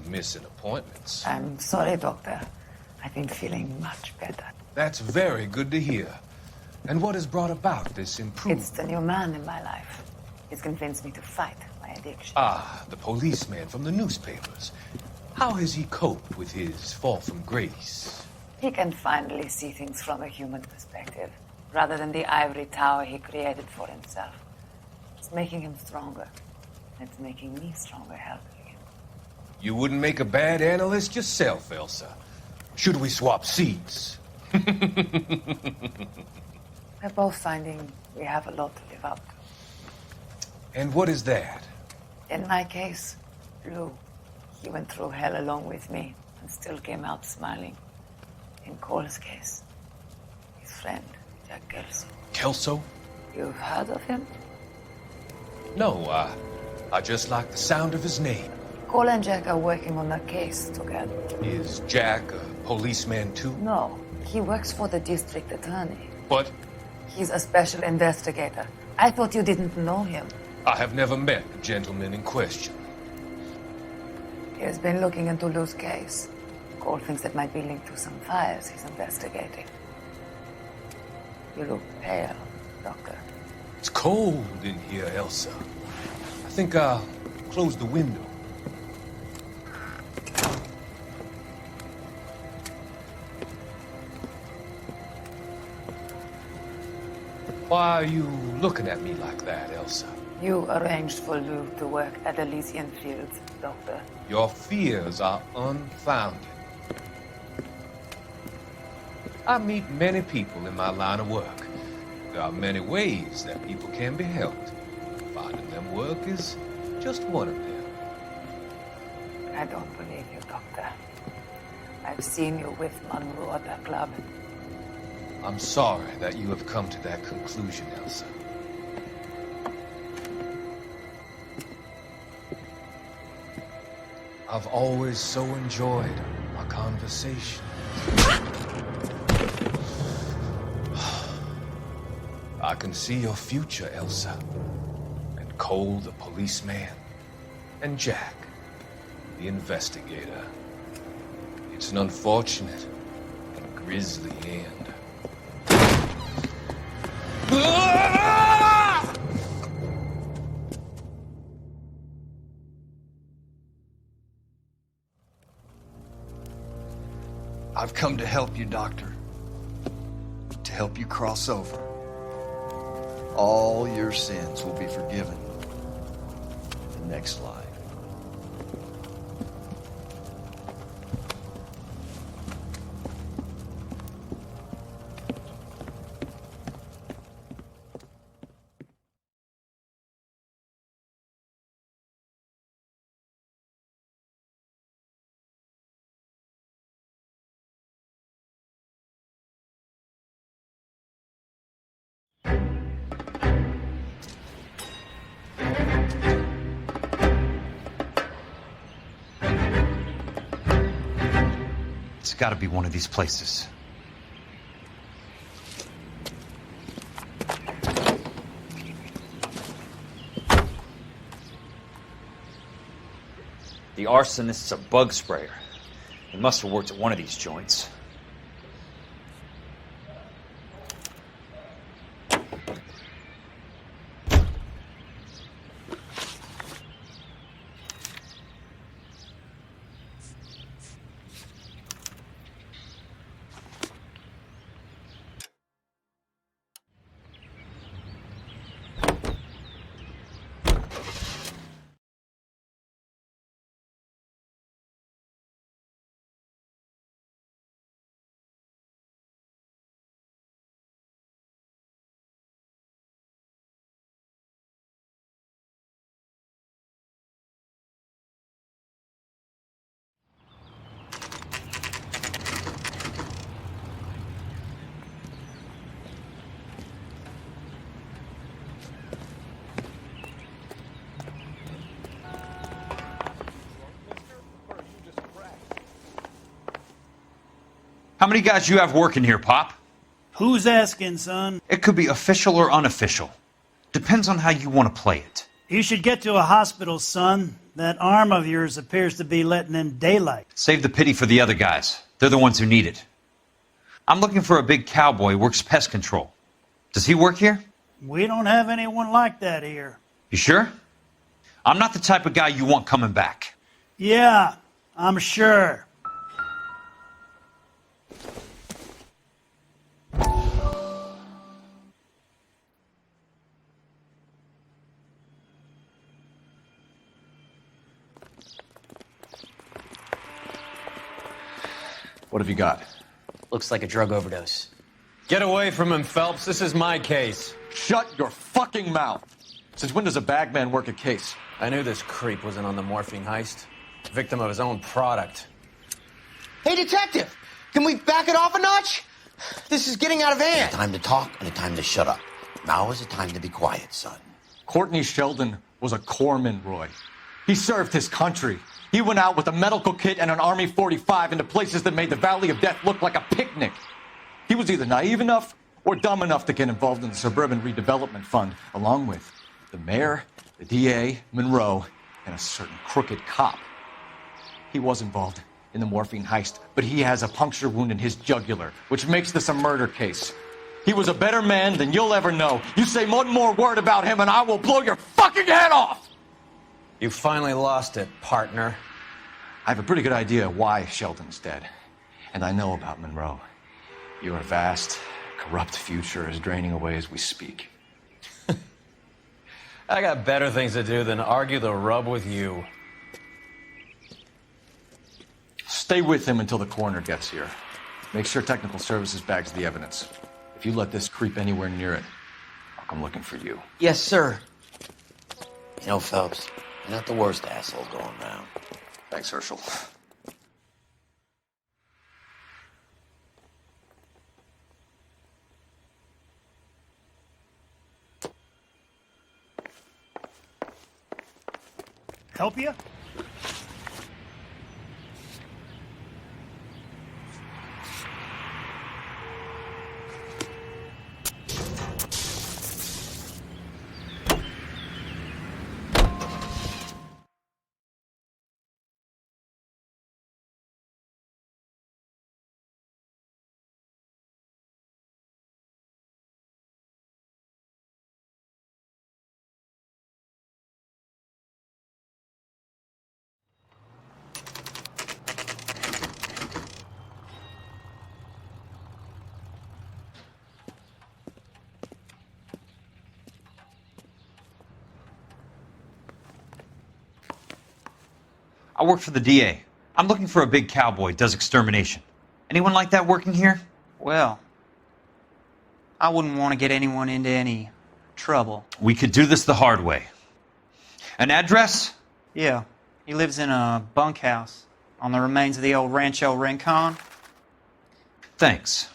missing appointments. I'm sorry, Doctor. I've been feeling much better. That's very good to hear. And what has brought about this improvement? It's the new man in my life. He's convinced me to fight my addiction. Ah, the policeman from the newspapers. How has he coped with his fall from grace? He can finally see things from a human perspective, rather than the ivory tower he created for himself. It's making him stronger. It's making me stronger helping him. You wouldn't make a bad analyst yourself, Elsa. Should we swap seats? We're both finding we have a lot to live up to. And what is that? In my case, Lou. He went through hell along with me and still came out smiling. In Cole's case, his friend, Jack Kelso. Kelso? You've heard of him? No, I just like the sound of his name. Cole and Jack are working on a case together. Is Jack a policeman too? No, he works for the district attorney. But He's a special investigator. I thought you didn't know him. I have never met the gentleman in question. He has been looking into Lou's case. Cole thinks it might be linked to some fires he's investigating. You look pale, Doctor. It's cold in here, Elsa. I think I'll close the window. Why are you looking at me like that, Elsa? You arranged for Lou to work at Elysian Fields, Doctor. Your fears are unfounded. I meet many people in my line of work. There are many ways that people can be helped. Finding them work is just one of them. I don't believe you, Doctor. I've seen you with Monroe at the club. I'm sorry that you have come to that conclusion, Elsa. I've always so enjoyed our conversation. I can see your future, Elsa. And Cole, the policeman. And Jack, the investigator. It's an unfortunate and grisly end. I've come to help you, Doctor. To help you cross over. All your sins will be forgiven in the next life. It's got to be one of these places. The arsonist's a bug sprayer. He must have worked at one of these joints. How many guys you have working here, Pop? Who's asking, son? It could be official or unofficial. Depends on how you want to play it. You should get to a hospital, son. That arm of yours appears to be letting in daylight. Save the pity for the other guys. They're the ones who need it. I'm looking for a big cowboy who works pest control. Does he work here? We don't have anyone like that here. You sure? I'm not the type of guy you want coming back. Yeah, I'm sure. What have you got? Looks like a drug overdose. Get away from him, Phelps. This is my case. Shut your fucking mouth. Since when does a bagman work a case? I knew this creep was in on the morphine heist. Victim of his own product. Hey, detective! Can we back it off a notch? This is getting out of hand. A time to talk and a time to shut up. Now is the time to be quiet, son. Courtney Sheldon was a corpsman, Roy. He served his country. He went out with a medical kit and an Army 45 into places that made the Valley of Death look like a picnic. He was either naive enough or dumb enough to get involved in the Suburban Redevelopment Fund, along with the mayor, the DA, Monroe, and a certain crooked cop. He was involved in the morphine heist, but he has a puncture wound in his jugular, which makes this a murder case. He was a better man than you'll ever know. You say one more word about him and I will blow your fucking head off! You finally lost it, partner. I have a pretty good idea why Sheldon's dead. And I know about Monroe. Your vast, corrupt future is draining away as we speak. I got better things to do than argue the rub with you. Stay with him until the coroner gets here. Make sure technical services bags the evidence. If you let this creep anywhere near it, I'll come looking for you. Yes, sir. You know, Phelps, you're not the worst asshole going around. Thanks, Herschel. Help you? I work for the DA. I'm looking for a big cowboy who does extermination. Anyone like that working here? Well, I wouldn't want to get anyone into any trouble. We could do this the hard way. An address? Yeah, he lives in a bunkhouse on the remains of the old Rancho Rincon. Thanks.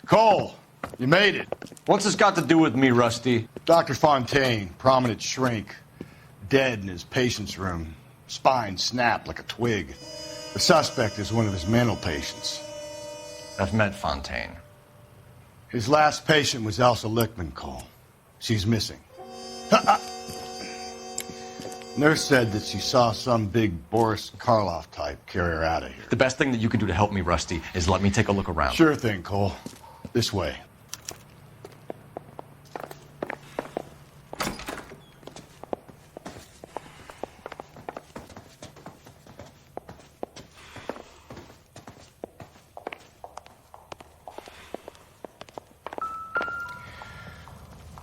Cole, you made it. What's this got to do with me, Rusty? Dr. Fontaine, prominent shrink, dead in his patient's room. Spine snapped like a twig. The suspect is one of his mental patients. I've met Fontaine. His last patient was Elsa Lichtman, Cole. She's missing. Nurse said that she saw some big Boris Karloff type carry her out of here. The best thing that you can do to help me, Rusty, is let me take a look around. Sure thing, Cole. This way.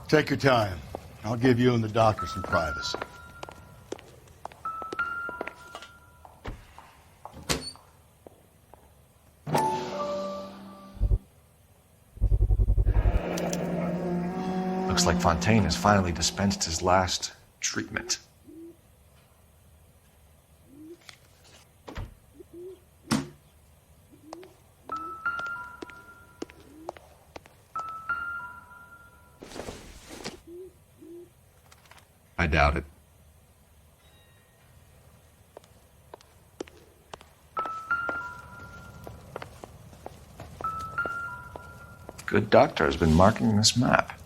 Take your time. I'll give you and the doctor some privacy. Looks like Fontaine has finally dispensed his last treatment. I doubt it. Good doctor has been marking this map.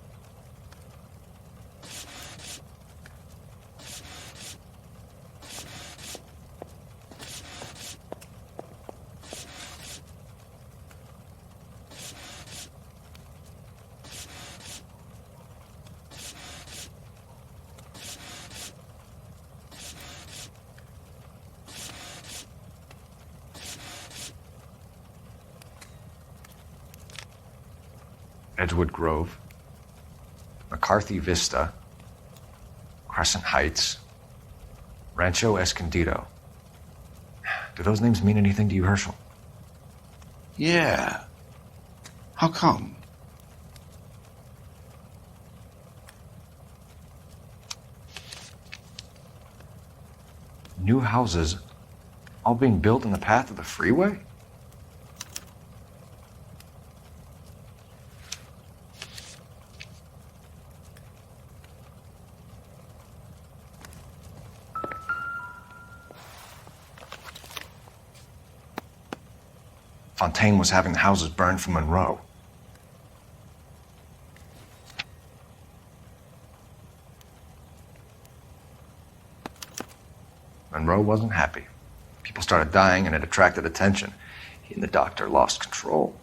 Edgewood Grove, McCarthy Vista, Crescent Heights, Rancho Escondido. Do those names mean anything to you, Herschel? Yeah. How come? New houses all being built in the path of the freeway? Fontaine was having the houses burned from Monroe. Monroe wasn't happy. People started dying and it attracted attention. He and the doctor lost control.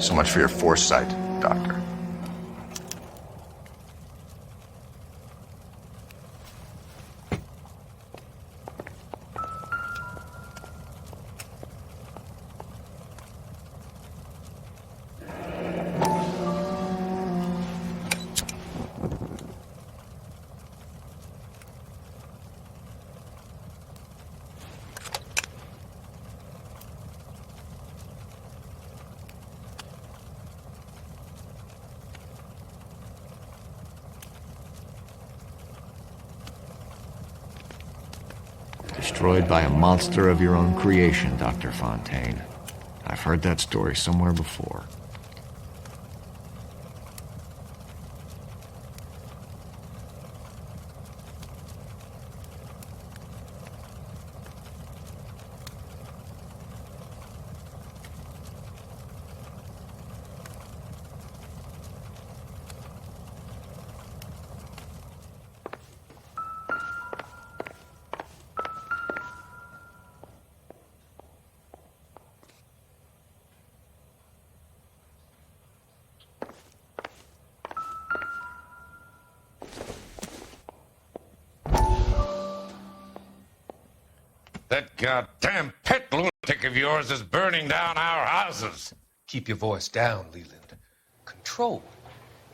So much for your foresight, Doctor. Destroyed by a monster of your own creation, Dr. Fontaine. I've heard that story somewhere before. That goddamn pet lunatic of yours is burning down our houses. Keep your voice down, Leland. Control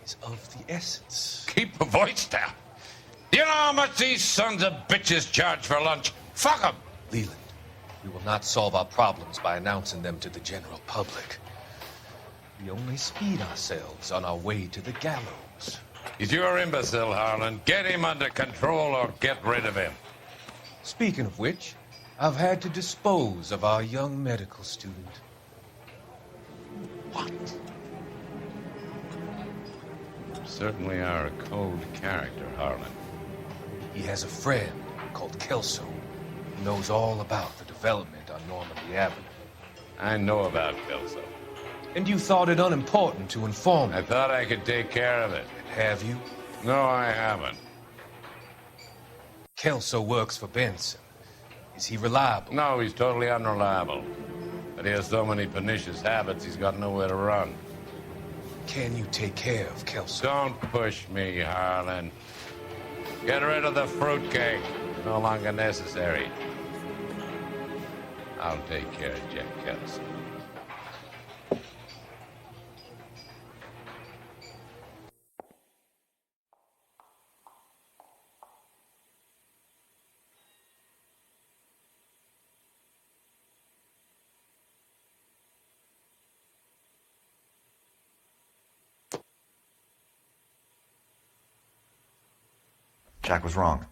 is of the essence. Keep your voice down. Do you know how much these sons of bitches charge for lunch? Fuck them. Leland, we will not solve our problems by announcing them to the general public. We only speed ourselves on our way to the gallows. He's your imbecile, Harlan. Get him under control or get rid of him. Speaking of which, I've had to dispose of our young medical student. What? You certainly are a cold character, Harlan. He has a friend called Kelso who knows all about the development on Normandy Avenue. I know about Kelso. And you thought it unimportant to inform me. I thought I could take care of it. Have you? No, I haven't. Kelso works for Benson. Is he reliable? No, he's totally unreliable. But he has so many pernicious habits, he's got nowhere to run. Can you take care of Kelso? Don't push me, Harlan. Get rid of the fruitcake. No longer necessary. I'll take care of Jack Kelso. Jack was wrong.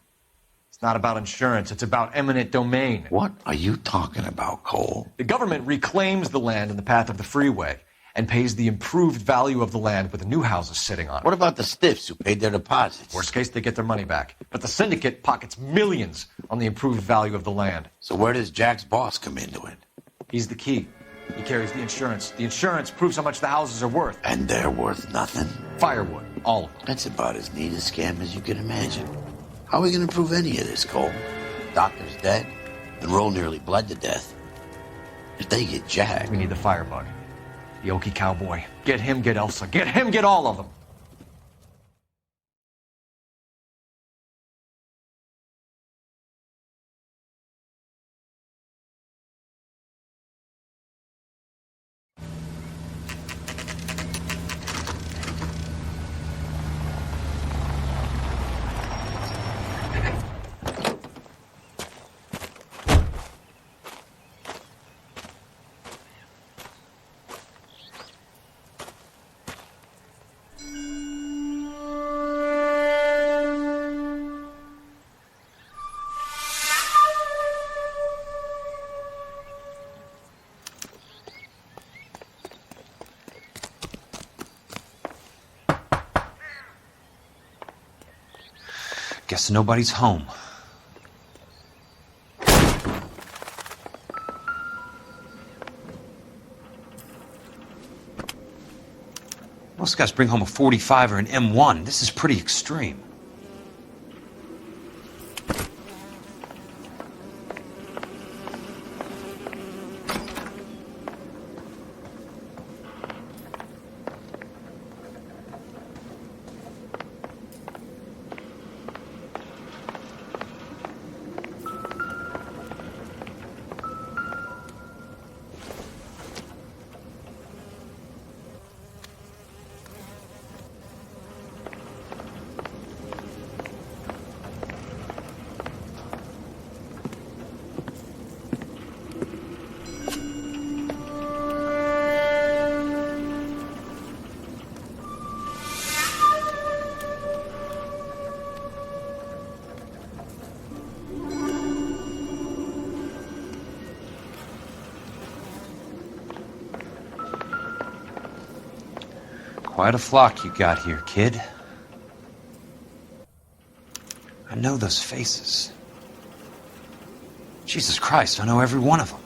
It's not about insurance, it's about eminent domain. What are you talking about, Cole? The government reclaims the land in the path of the freeway and pays the improved value of the land with the new houses sitting on it. What about the stiffs who paid their deposits? Worst case, they get their money back. But the syndicate pockets millions on the improved value of the land. So where does Jack's boss come into it? He's the key. He carries the insurance. The insurance proves how much the houses are worth. And they're worth nothing? Firewood, all of them. That's about as neat a scam as you can imagine. How are we going to prove any of this, Cole? Doctor's dead, and Roll nearly bled to death. If they get Jack... We need the firebug. The Okie cowboy. Get him, get Elsa. Get him, get all of them. Guess nobody's home. Most guys bring home a 45 or an M1. This is pretty extreme. Quite a flock you got here, kid. I know those faces. Jesus Christ, I know every one of them.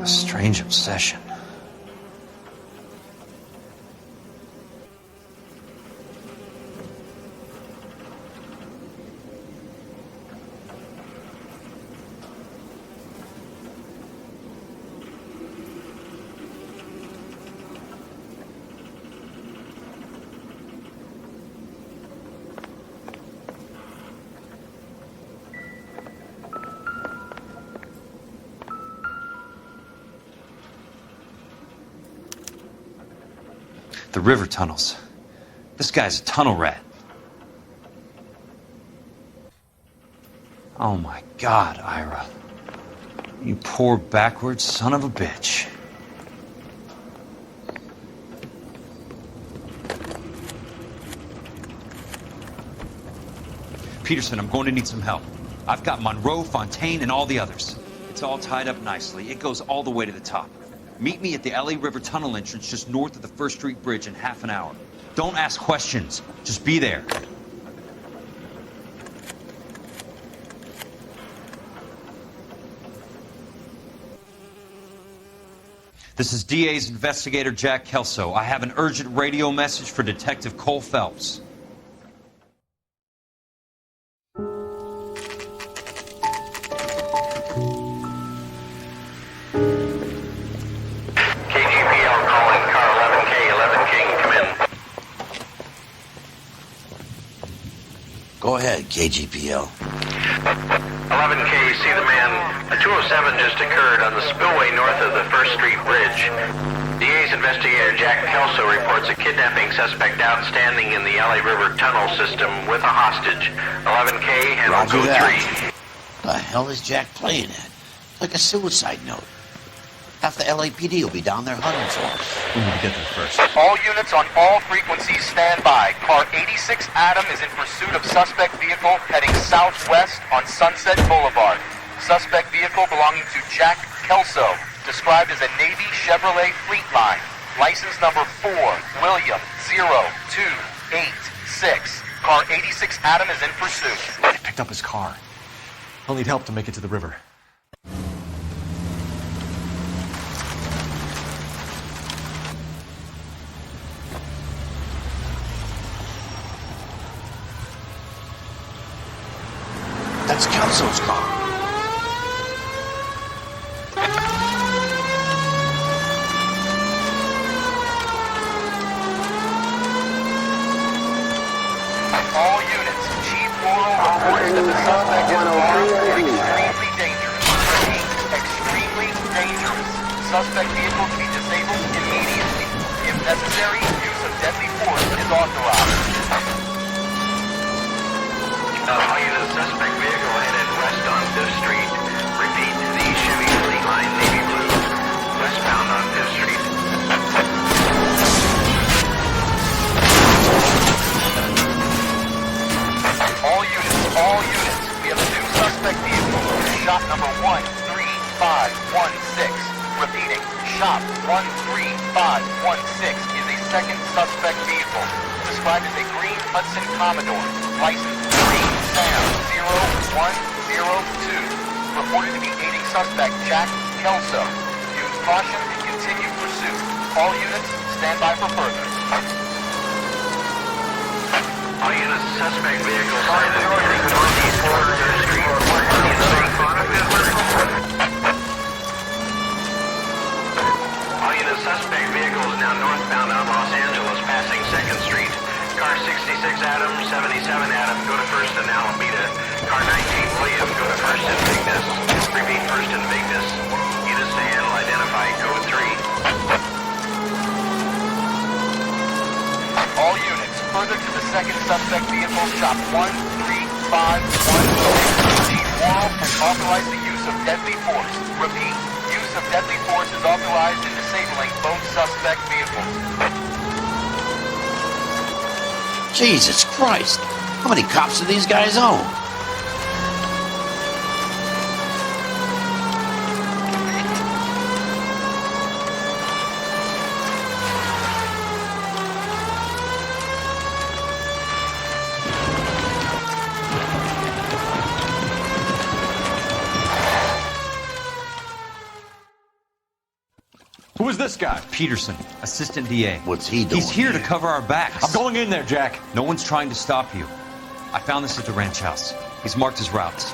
A strange obsession. The river tunnels. This guy's a tunnel rat. Oh my God, Ira. You poor backwards son of a bitch. Peterson, I'm going to need some help. I've got Monroe, Fontaine, and all the others. It's all tied up nicely. It goes all the way to the top. Meet me at the LA River Tunnel entrance just north of the First Street Bridge in half an hour. Don't ask questions. Just be there. This is DA's investigator Jack Kelso. I have an urgent radio message for Detective Cole Phelps. Go ahead, KGPL. 11K, see the man. A 207 just occurred on the spillway north of the First Street Bridge. DA's investigator Jack Kelso reports a kidnapping suspect outstanding in the LA River tunnel system with a hostage. 11K, handle code 3. The hell is Jack playing at? Like a suicide note. Half the LAPD will be down there hunting for us. We need to get there first. All units on all frequencies stand by. Car 86 Adam is in pursuit of suspect vehicle heading southwest on Sunset Boulevard. Suspect vehicle belonging to Jack Kelso, described as a Navy Chevrolet Fleetline. License number 4, William 0286. Car 86 Adam is in pursuit. They picked up his car. I'll need help to make it to the river. That's Kelso's car. All units, Chief Laurel reports that the suspect is armed and extremely dangerous. Extremely dangerous. Suspect vehicle to be disabled immediately. If necessary, use of deadly force is authorized. All units, suspect vehicle headed west on 5th Street. Repeat, the Chevy Fleetline Navy Blue, westbound on 5th Street. All units, we have a new suspect vehicle. Shop number 13516. Repeating, shop 13516 is a second suspect vehicle, described as a green Hudson Commodore, license green Sam 0102, reported to be aiding suspect Jack Kelso. Use caution and continue pursuit. All units, stand by for further. All units, suspect vehicle sighted heading northeast toward 3rd Street. All units, suspect vehicle is now northbound on Los Angeles, passing 2nd Street. Car 66 Adam, 77 Adam, go to 1st and Alameda. Car 19 William, go to 1st and Vignes. Repeat, 1st and Vignes. Units to handle, identify code 3. All units, further to the second suspect vehicle, shop 13516. Chief Laurel has authorized the use of deadly force. Repeat, use of deadly force is authorized in disabling both suspect vehicles. Jesus Christ. How many cops do these guys own? Who is this guy? Peterson, assistant DA. What's he doing? He's here to cover our backs. I'm going in there, Jack. No one's trying to stop you. I found this at the ranch house. He's marked his routes.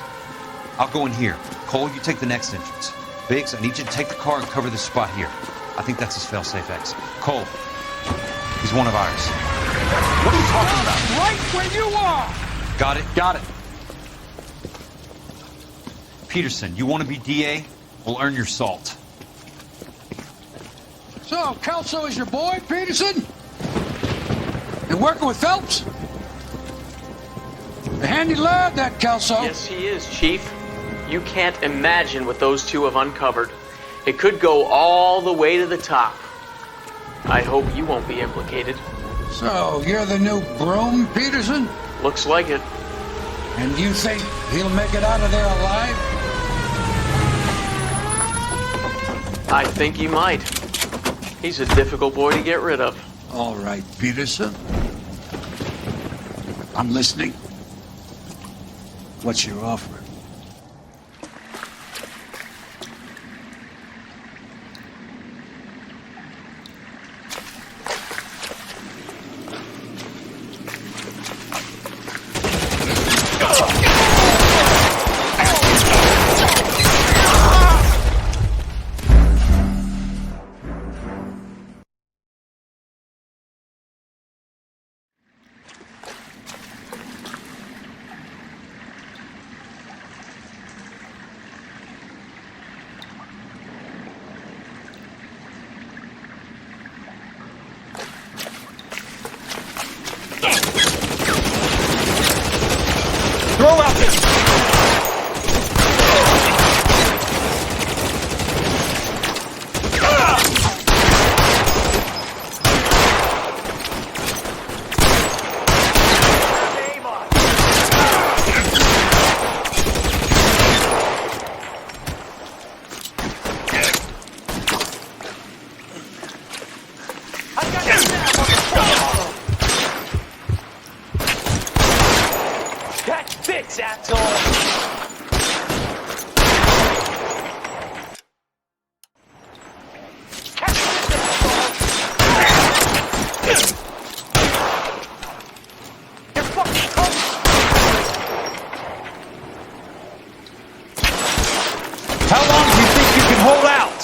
I'll go in here. Cole, you take the next entrance. Biggs, I need you to take the car and cover this spot here. I think that's his fail-safe exit. Cole, he's one of ours. What are you talking about? Right where you are! Got it? Got it. Peterson, you want to be DA? We'll earn your salt. So, Kelso is your boy, Peterson? And working with Phelps? A handy lad, that Kelso. Yes, he is, Chief. You can't imagine what those two have uncovered. It could go all the way to the top. I hope you won't be implicated. So, you're the new Broom, Peterson? Looks like it. And you think he'll make it out of there alive? I think he might. He's a difficult boy to get rid of. All right, Peterson. I'm listening. What's your offer? Throw out this! That fits, asshole! How long do you think you can hold out?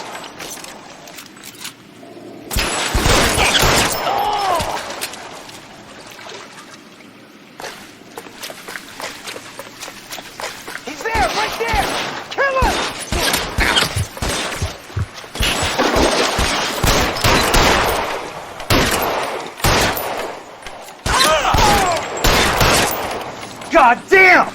He's there, right there! Kill him! God damn!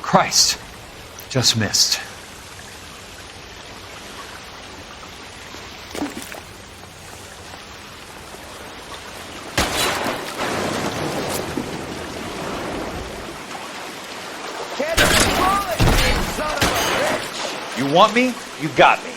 Christ. Just missed. You want me? You got me.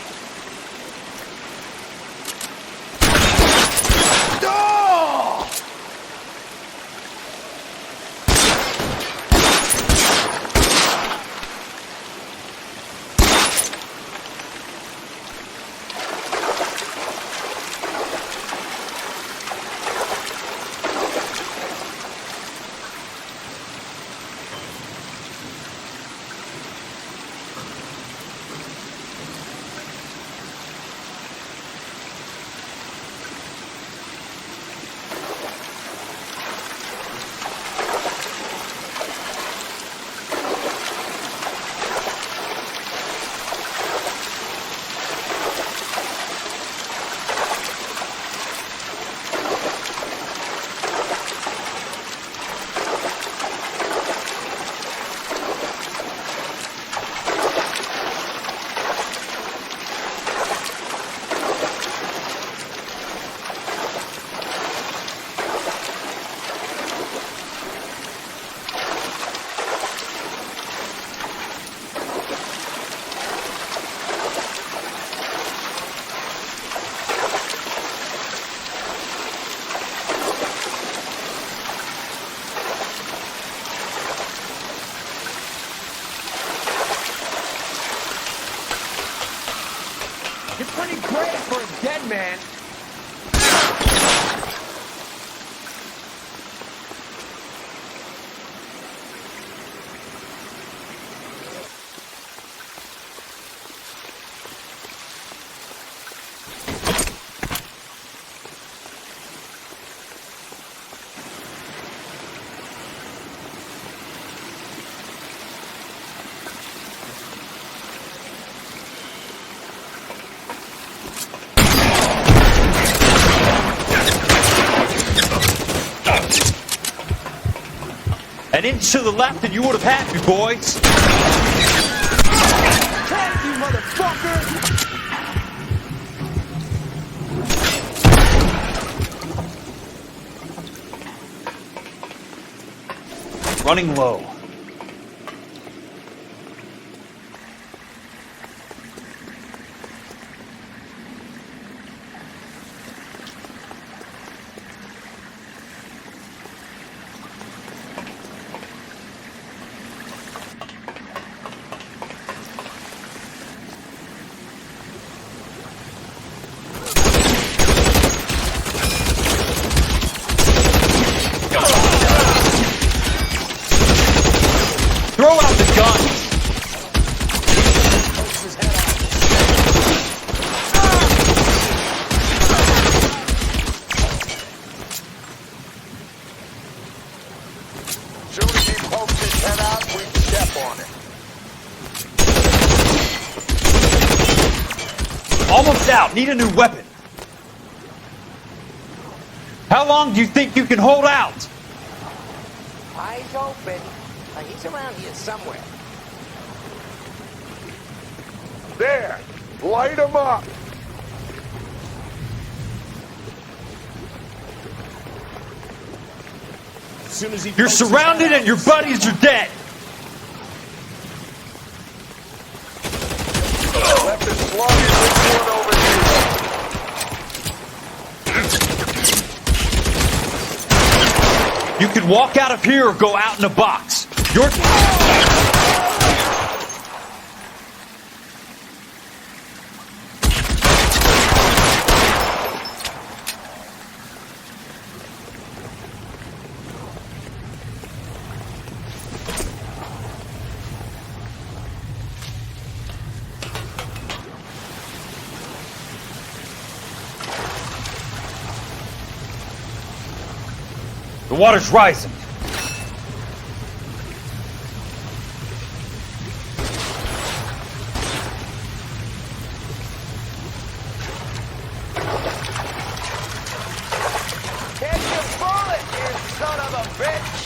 for a dead man. An inch to the left and you would have had me, boys. Tag, you motherfucker! Running low. Throw out the gun! Soon as he pokes his head out, we step on it. Almost out. Need a new weapon. How long do you think you can hold out? Eyes open. He's around here somewhere. There! Light him up! You're surrounded and your buddies are dead. Left his slug in this one over You could walk out of here or go out in a box. Your The water's rising. Catch your bullet, you son of a bitch!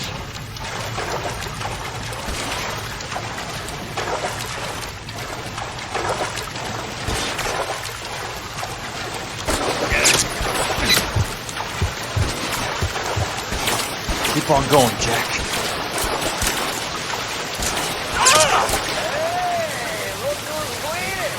Keep on going, Jack. Hey, look who's bleeding!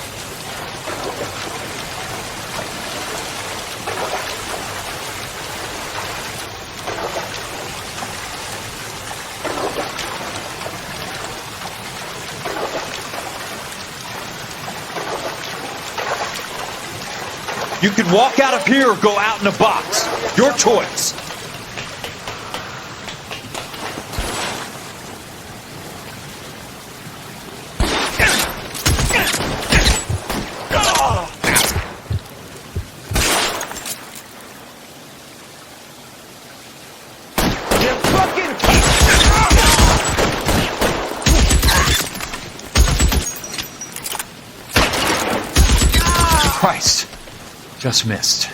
You can walk out of here or go out in a box. Your choice. Christ. Just missed.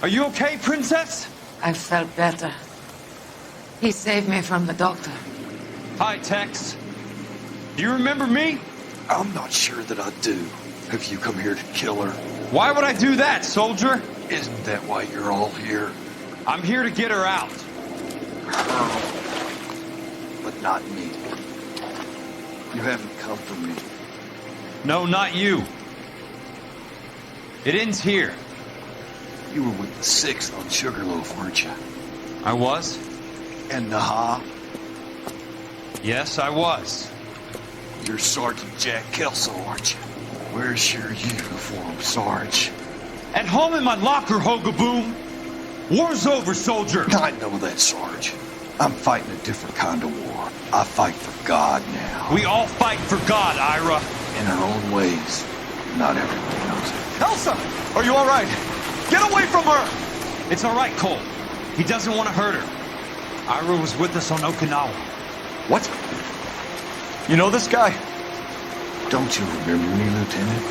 Are you okay, Princess? I felt better. He saved me from the doctor. Hi, Tex. Do you remember me? I'm not sure that I do. Have you come here to kill her? Why would I do that, soldier? Isn't that why you're all here? I'm here to get her out. Her. But not me. You haven't come for me. No, not you. It ends here. You were with the 6th on Sugarloaf, weren't you? I was? And Naha? Yes, I was. You're Sergeant Jack Kelso, aren't you? Where's your uniform, Sarge? At home in my locker, Hogaboom. War's over, soldier. I know that, Sarge. I'm fighting a different kind of war. I fight for God now. We all fight for God, Ira. In our own ways. Not everyone knows it. Elsa! Are you all right? Get away from her! It's all right, Cole. He doesn't want to hurt her. Ira was with us on Okinawa. What? You know this guy? Don't you remember me, Lieutenant?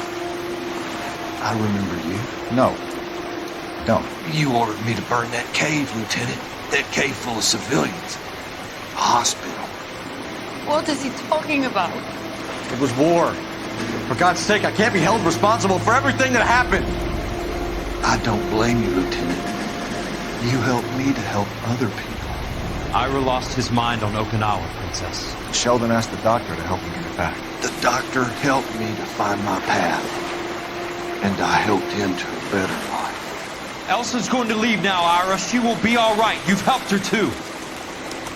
I remember you. No. Don't. You ordered me to burn that cave, Lieutenant. That cave full of civilians. A hospital. What is he talking about? It was war. For God's sake, I can't be held responsible for everything that happened. I don't blame you, Lieutenant. You helped me to help other people. Ira lost his mind on Okinawa, Princess. Sheldon asked the doctor to help him get it back. The doctor helped me to find my path. And I helped him to a better life. Elsa's going to leave now, Ira. She will be all right. You've helped her, too.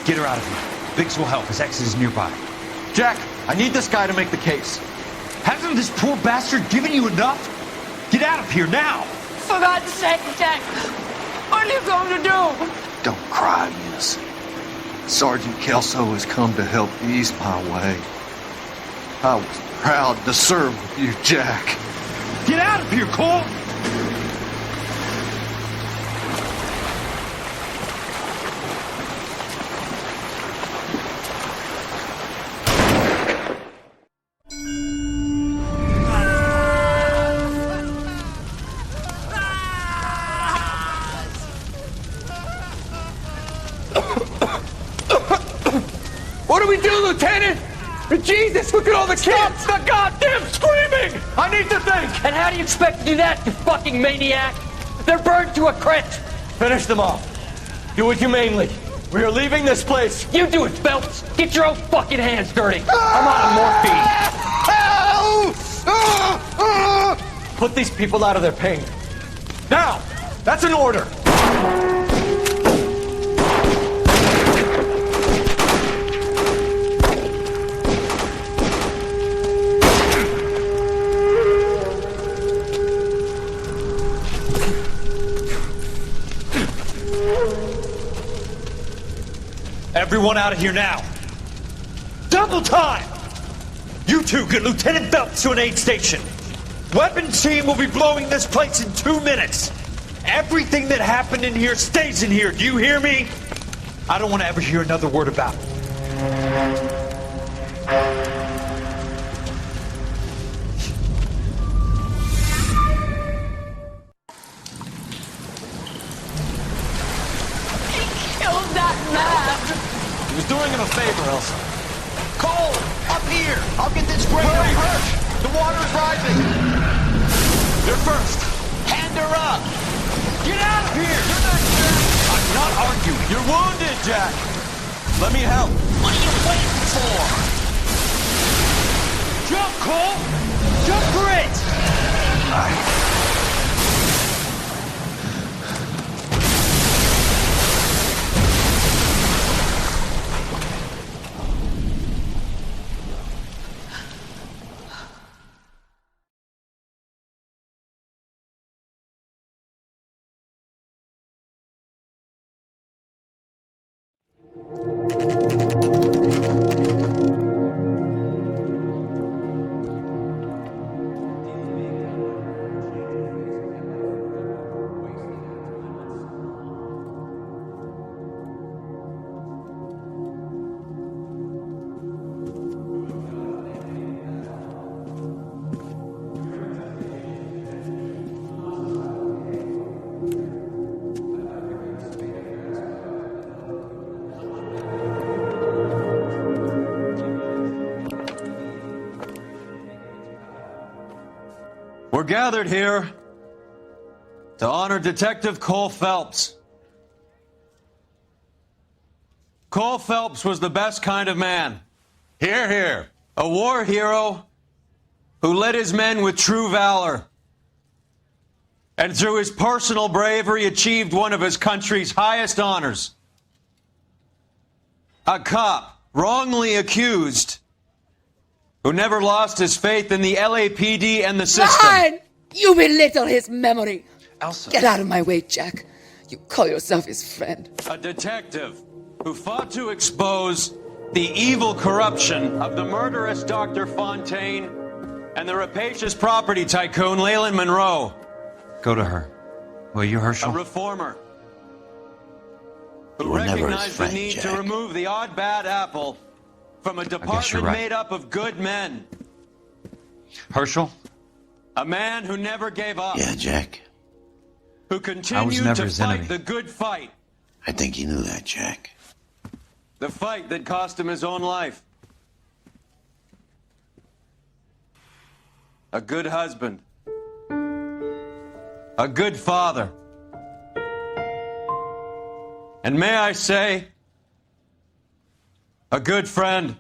Get her out of here. Biggs will help. His ex is nearby. Jack, I need this guy to make the case. Hasn't this poor bastard given you enough? Get out of here now! For God's sake, Jack! What are you going to do? Don't cry, Miss. Sergeant Kelso has come to help ease my way. I was proud to serve with you, Jack. Get out of here, Cole! What do we do, Lieutenant? Jesus, look at all the kids! Stop the goddamn screaming! I need to think! And how do you expect to do that, you fucking maniac? They're burned to a crisp! Finish them off. Do it humanely. We are leaving this place. You do it, Phelps! Get your own fucking hands dirty! I'm out of morphine! Put these people out of their pain. Now! That's an order! Everyone out of here now. Double time! You two get Lieutenant Phelps to an aid station. Weapons team will be blowing this place in 2 minutes. Everything that happened in here stays in here. Do you hear me? I don't want to ever hear another word about it. He was doing him a favor, Elsa. Cole, up here. I'll get this grader. Hurry! The water's rising. You're first. Hand her up. Get out of here! You're not Jack. I'm not arguing. You're wounded, Jack. Let me help. What are you waiting for? Jump, Cole! Jump for it! We're gathered here to honor Detective Cole Phelps. Cole Phelps was the best kind of man. Hear, hear. A war hero who led his men with true valor. And through his personal bravery achieved one of his country's highest honors. A cop wrongly accused who never lost his faith in the LAPD and the system. Fine! You belittle his memory. Elsa. Get out of my way, Jack. You call yourself his friend. A detective who fought to expose the evil corruption of the murderous Dr. Fontaine and the rapacious property tycoon Leyland Monroe. Go to her. Will you, Herschel? A reformer who You were never his recognized friend, the need Jack. to remove the odd bad apple from a department right. made up of good men. Herschel? A man who never gave up. Yeah, Jack. Who I was continued never to his fight enemy. the good fight. I think you knew that, Jack. The fight that cost him his own life. A good husband. A good father. And may I say, a good friend.